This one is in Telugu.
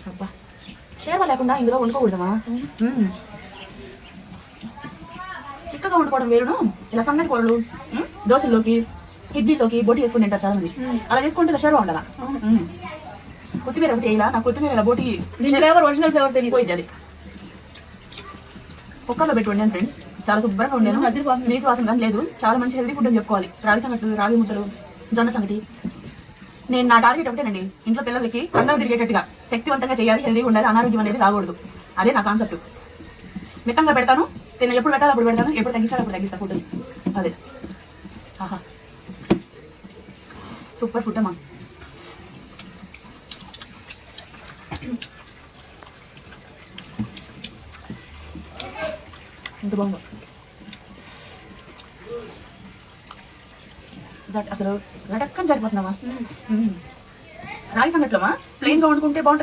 అబ్బా షేర్వా లేకుండా ఇందులో వండుకోకూడదమ్మా. చిక్కగా వండుకోవడం వేరును, ఇలా సంగటి కూరలు దోశల్లోకి ఇడ్లీలోకి బోటి వేసుకుని తింటారు చాలా మంది. అలా వేసుకుంటే ఇలా షేర్వా ఉండాలా. కొత్తిమీర ఒకటి వేయాలా, నాకు కొత్తిమీర ఇలా బోటి ఫ్లేవర్ ఒరిజినల్ ఫ్లేవర్ తెలియపోయింది. అది కుక్కర్లో పెట్టి వండాను ఫ్రెండ్స్, చాలా శుభ్రంగా వండాను. నీసు వాసన కానీ లేదు. చాలా మంచి హెల్తీ ఫుడ్ అని చెప్పుకోవాలి. రాగి సంగట్లు, రాగి ముద్దలు, జొన్న సంగటి. నేను నా టార్గెట్ ఒకటేనండి, ఇంట్లో పిల్లలకి కండం తిరిగేటట్టుగా శక్తివంతంగా చేయాలి, హెల్తీగా ఉండాలి, అనారోగ్యం అనేది రాకూడదు. అదే నా కాన్సెప్ట్. మితంగా పెడతాను, తిన్న ఎప్పుడు పెట్టాలి అప్పుడు పెడతాను, ఎప్పుడు తగ్గించాలి అప్పుడు తగ్గిస్తా ఫుడ్. అదే ఆహా సూపర్ ఫుడ్ అమ్మా. ఎంత బాగుందో అసలు గడక్కని జరిపోతున్నావా. రాగి సంగట్లోమా ప్లెయిన్గా వండుకుంటే బాగుంటుంది.